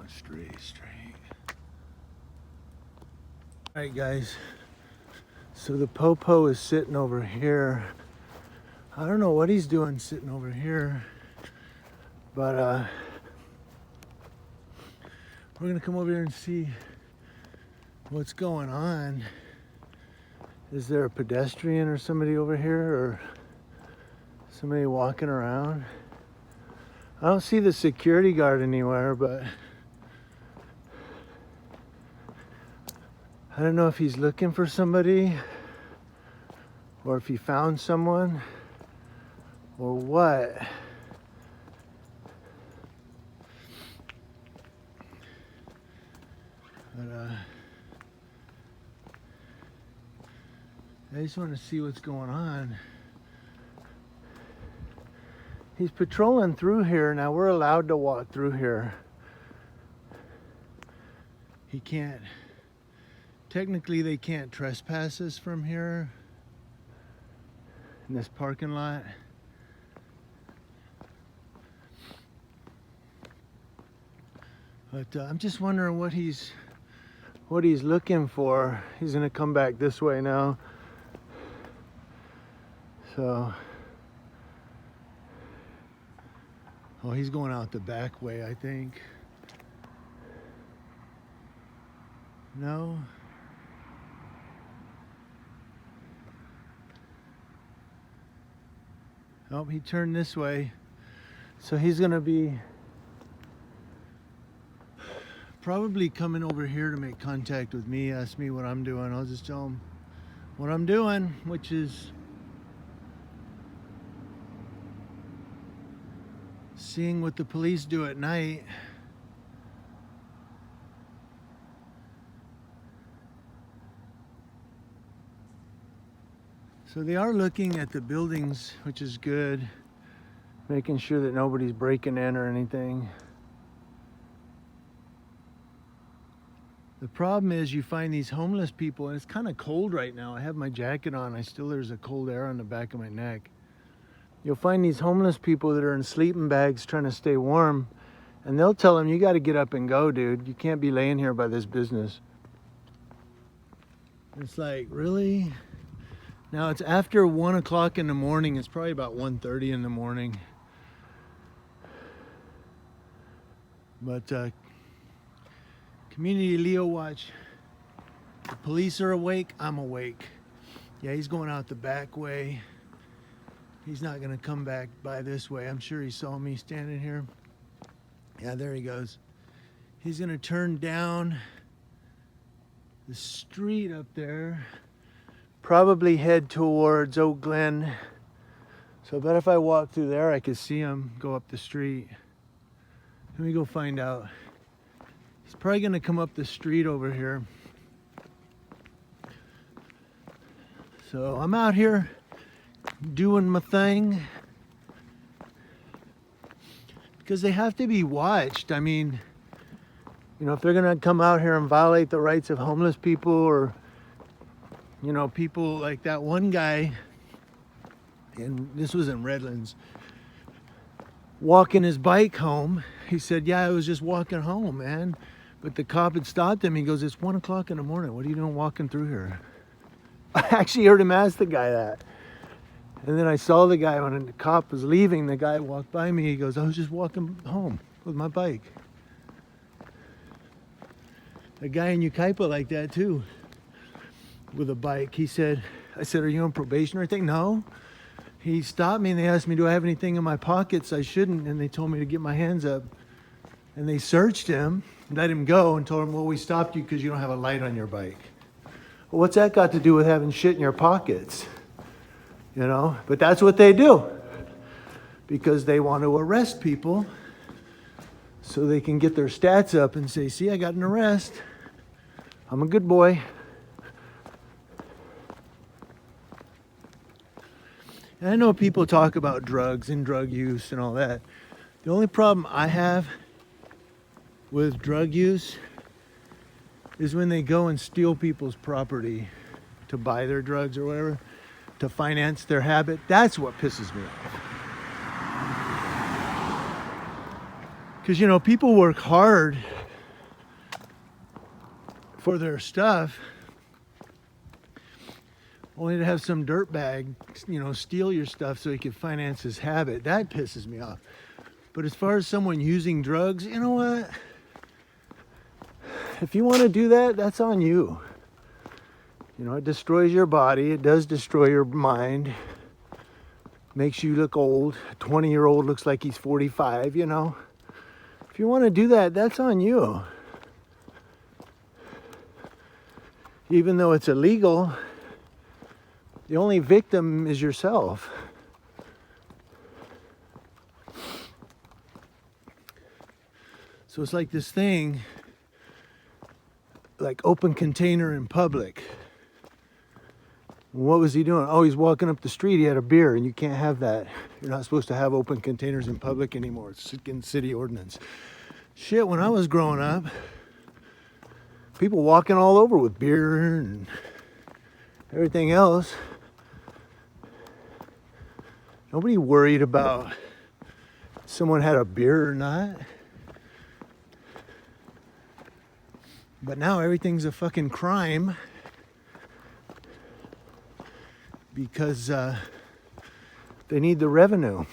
going straight. All right, guys. So the popo is sitting over here. I don't know what he's doing sitting over here, but we're gonna come over here and see what's going on. Is there a pedestrian or somebody over here, or somebody walking around? I don't see the security guard anywhere, but I don't know if he's looking for somebody or if he found someone or what. But I just want to see what's going on. He's patrolling through here. Now we're allowed to walk through here. He can't, technically they can't trespass us from here in this parking lot. But I'm just wondering what he's looking for. He's gonna come back this way now. So, oh, he's going out the back way, I think. No? Oh, he turned this way. So he's gonna be probably coming over here to make contact with me, ask me what I'm doing. I'll just tell him what I'm doing, which is seeing what the police do at night. So they are looking at the buildings, which is good, making sure that nobody's breaking in or anything. The problem is you find these homeless people, and it's kind of cold right now. I have my jacket on. There's a cold air on the back of my neck. You'll find these homeless people that are in sleeping bags trying to stay warm, and they'll tell them, you got to get up and go, dude. You can't be laying here by this business. It's like, really? Now it's after 1 o'clock in the morning. It's probably about 1:30 in the morning. But Community Leo Watch, the police are awake, I'm awake. Yeah, he's going out the back way. He's not gonna come back by this way. I'm sure he saw me standing here. Yeah, there he goes. He's gonna turn down the street up there, probably head towards Oak Glen. So I bet if I walk through there, I could see him go up the street. Let me go find out. He's probably gonna come up the street over here. So I'm out here doing my thing because they have to be watched. I mean, you know, if they're gonna come out here and violate the rights of homeless people, or, you know, people like that one guy, and this was in Redlands, walking his bike home. He said, yeah, I was just walking home, man. But the cop had stopped him. He goes, it's 1 o'clock in the morning. What are you doing walking through here? I actually heard him ask the guy that. And then I saw the guy when the cop was leaving. The guy walked by me. He goes, I was just walking home with my bike. A guy in Yucaipa like that too, with a bike. I said, are you on probation or anything? No. He stopped me and they asked me, do I have anything in my pockets I shouldn't? And they told me to get my hands up. And they searched him, let him go, and told him, well, we stopped you because you don't have a light on your bike. Well, what's that got to do with having shit in your pockets? You know, but that's what they do, because they want to arrest people so they can get their stats up and say, see, I got an arrest. I'm a good boy. And I know people talk about drugs and drug use and all that. The only problem I have with drug use is when they go and steal people's property to buy their drugs or whatever, to finance their habit. That's what pisses me off. Because, you know, people work hard for their stuff, only to have some dirtbag, steal your stuff so he can finance his habit. That pisses me off. But as far as someone using drugs, you know what? If you want to do that, that's on you. It destroys your body. It does destroy your mind. Makes you look old. A 20-year-old looks like he's 45, If you want to do that, that's on you. Even though it's illegal, the only victim is yourself. So it's like this thing, like open container in public. What was he doing? Oh, he's walking up the street. He had a beer, and you can't have that. You're not supposed to have open containers in public anymore. It's against city ordinance. Shit, when I was growing up, people walking all over with beer and everything else. Nobody worried about someone had a beer or not. But now everything's a fucking crime because they need the revenue.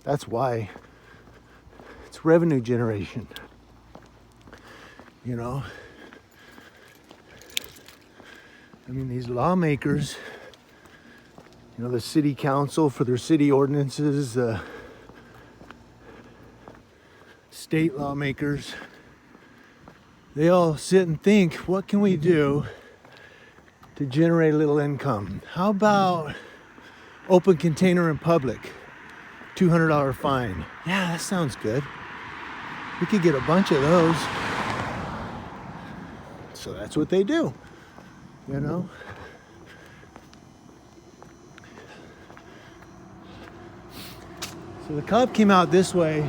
That's why. It's revenue generation. These lawmakers, the city council for their city ordinances, state lawmakers, they all sit and think, what can we do to generate a little income? How about open container in public, $200 fine? Yeah, that sounds good. We could get a bunch of those. So that's what they do, So the cop came out this way.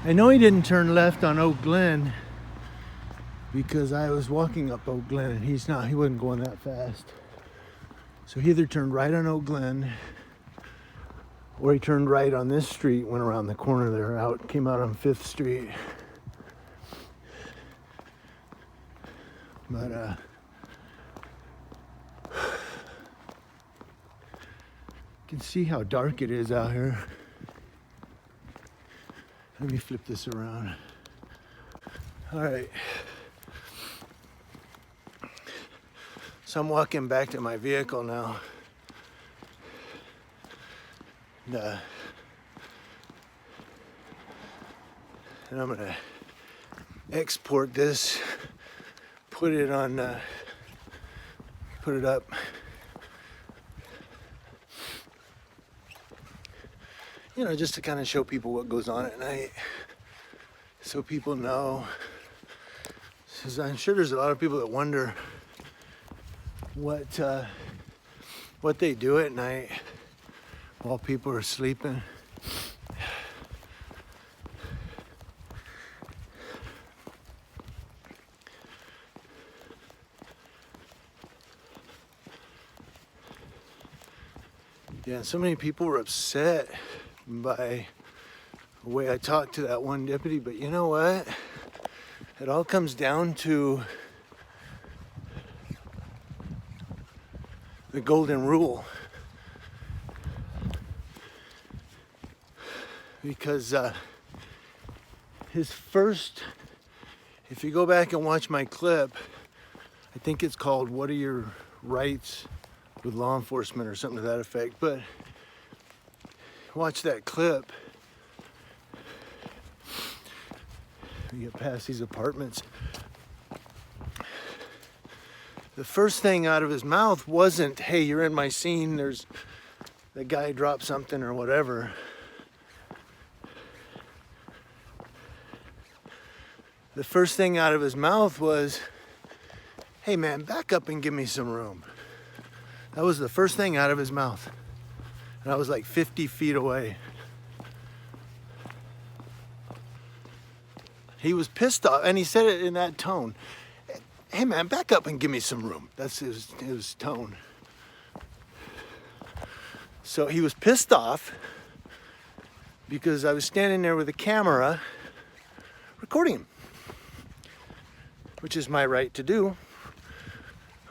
I know he didn't turn left on Oak Glen because I was walking up Oak Glen and he wasn't going that fast. So he either turned right on Oak Glen or he turned right on this street, went around the corner there, came out on 5th Street. But you can see how dark it is out here. Let me flip this around. All right. So I'm walking back to my vehicle now. And I'm gonna export this, put it up. Just to kind of show people what goes on at night, so people know. Because I'm sure there's a lot of people that wonder what they do at night while people are sleeping. Yeah, so many people were upset by the way I talked to that one deputy, but you know what? It all comes down to the golden rule. Because if you go back and watch my clip, I think it's called "What Are Your Rights with Law Enforcement" or something to that effect, but watch that clip. We get past these apartments. The first thing out of his mouth wasn't, "Hey, you're in my scene, there's the guy dropped something," or whatever. The first thing out of his mouth was, "Hey man, back up and give me some room." That was the first thing out of his mouth. And I was like 50 feet away. He was pissed off, and he said it in that tone. "Hey man, back up and give me some room." That's his tone. So he was pissed off because I was standing there with a camera recording him, which is my right to do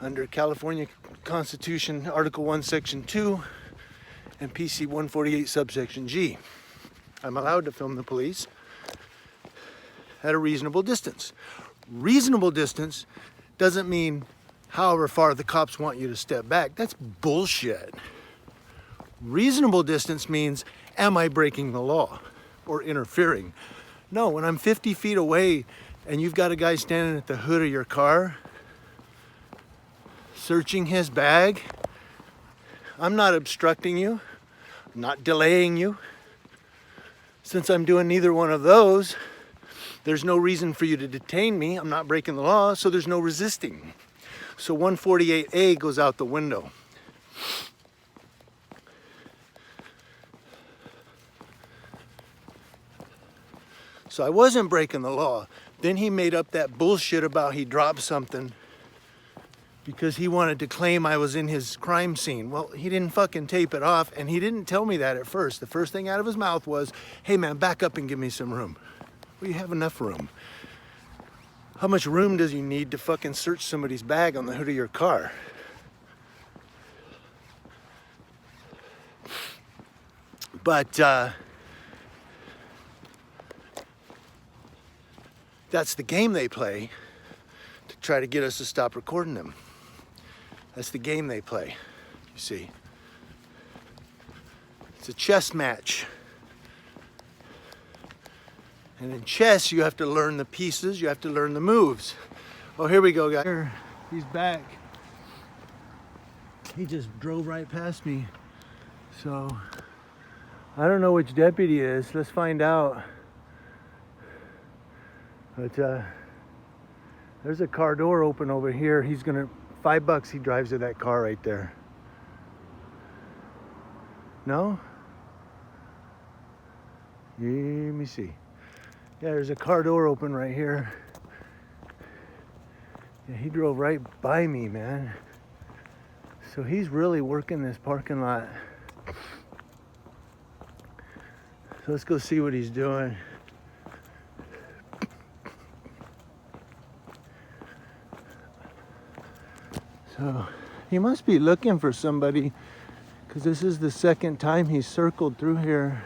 under California Constitution, Article 1, Section 2, and PC 148, subsection G. I'm allowed to film the police at a reasonable distance. Reasonable distance doesn't mean however far the cops want you to step back. That's bullshit. Reasonable distance means, am I breaking the law or interfering? No, when I'm 50 feet away and you've got a guy standing at the hood of your car, searching his bag, I'm not obstructing you, I'm not delaying you. Since I'm doing neither one of those, there's no reason for you to detain me. I'm not breaking the law, so there's no resisting. So 148A goes out the window. So I wasn't breaking the law. Then he made up that bullshit about he dropped something because he wanted to claim I was in his crime scene. Well, he didn't fucking tape it off, and he didn't tell me that at first. The first thing out of his mouth was, hey man, back up and give me some room. Well, you have enough room. How much room does you need to fucking search somebody's bag on the hood of your car? But that's the game they play to try to get us to stop recording them. That's the game they play, you see. It's a chess match. And in chess, you have to learn the pieces, you have to learn the moves. Oh, here we go, guys. He's back. He just drove right past me. So, I don't know which deputy it is. Let's find out. But there's a car door open over here. He's gonna, $5 he drives to that car right there. No? Let me see. Yeah, there's a car door open right here. Yeah, he drove right by me, man. So he's really working this parking lot. So let's go see what he's doing. So he must be looking for somebody, because this is the second time he's circled through here.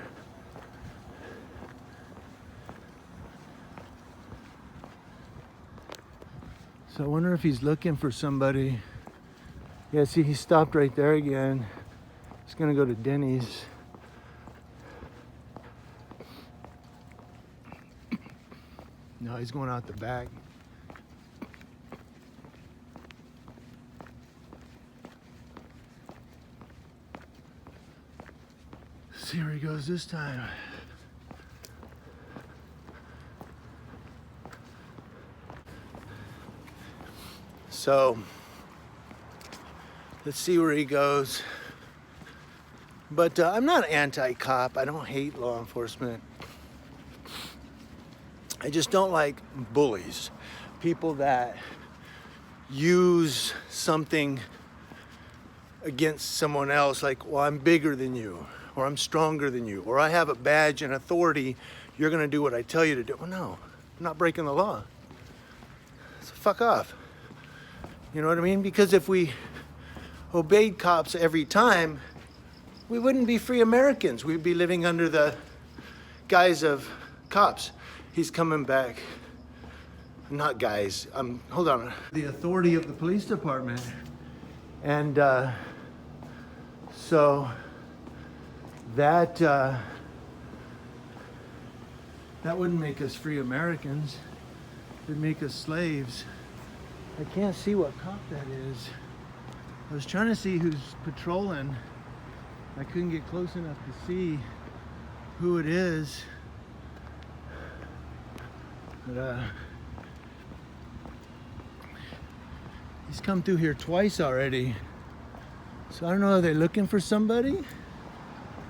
So I wonder if he's looking for somebody. Yeah, see, he stopped right there again. He's gonna go to Denny's. No, he's going out the back. See where he goes this time. So, let's see where he goes. But I'm not anti-cop. I don't hate law enforcement. I just don't like bullies. People that use something against someone else, like, well, I'm bigger than you, or I'm stronger than you, or I have a badge and authority, you're gonna do what I tell you to do. Well, no, I'm not breaking the law. So fuck off. You know what I mean? Because if we obeyed cops every time, we wouldn't be free Americans. We'd be living under the guise of cops. He's coming back. Not guys. Hold on. The authority of the police department. And so that wouldn't make us free Americans. It'd make us slaves. I can't see what cop that is. I was trying to see who's patrolling. I couldn't get close enough to see who it is. But he's come through here twice already. So I don't know, are they looking for somebody?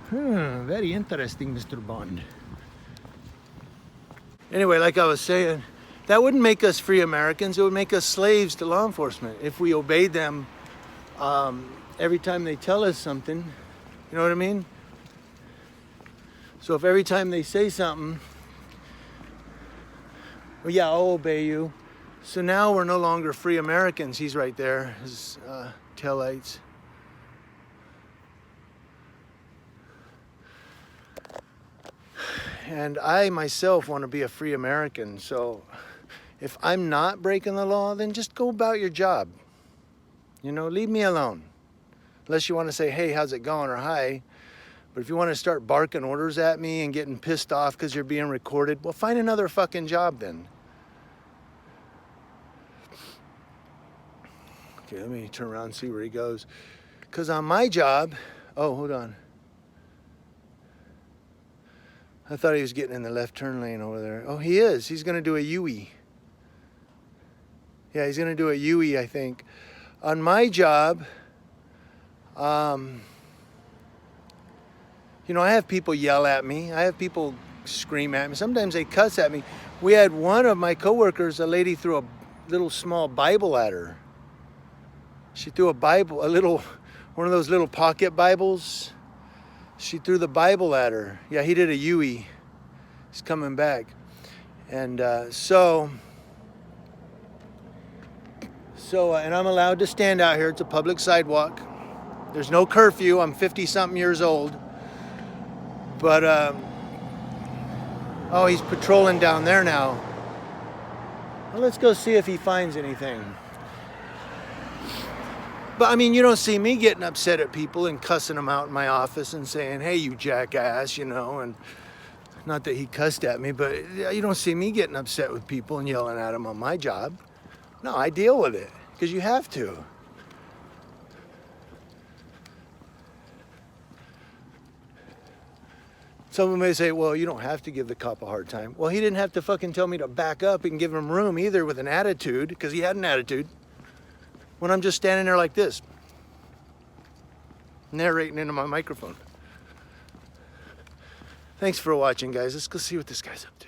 Very interesting, Mr. Bond. Anyway, like I was saying, that wouldn't make us free Americans. It would make us slaves to law enforcement if we obeyed them every time they tell us something. You know what I mean? So if every time they say something, well, yeah, I'll obey you. So now we're no longer free Americans. He's right there, his taillights. And I myself want to be a free American. So if I'm not breaking the law, then just go about your job. You know, leave me alone. Unless you want to say, hey, how's it going, or hi. But if you want to start barking orders at me and getting pissed off because you're being recorded, well, find another fucking job then. Okay, let me turn around and see where he goes. Because on my job, oh, hold on. I thought he was getting in the left turn lane over there. Oh, he is. He's going to do a U-E. Yeah, he's going to do a U-E, I think. On my job, you know, I have people yell at me. I have people scream at me. Sometimes they cuss at me. We had one of my coworkers, a lady threw a little small Bible at her. She threw a Bible, one of those little pocket Bibles. She threw the Bible at her. Yeah, he did a U-E. He's coming back. And and I'm allowed to stand out here. It's a public sidewalk. There's no curfew. I'm 50-something years old. But, oh, he's patrolling down there now. Well, let's go see if he finds anything. But I mean, you don't see me getting upset at people and cussing them out in my office and saying, hey, you jackass, you know, and not that he cussed at me, but you don't see me getting upset with people and yelling at them on my job. No, I deal with it because you have to. Someone may say, well, you don't have to give the cop a hard time. Well, he didn't have to fucking tell me to back up and give him room either with an attitude, because he had an attitude. When I'm just standing there like this, narrating into my microphone. Thanks for watching, guys. Let's go see what this guy's up to.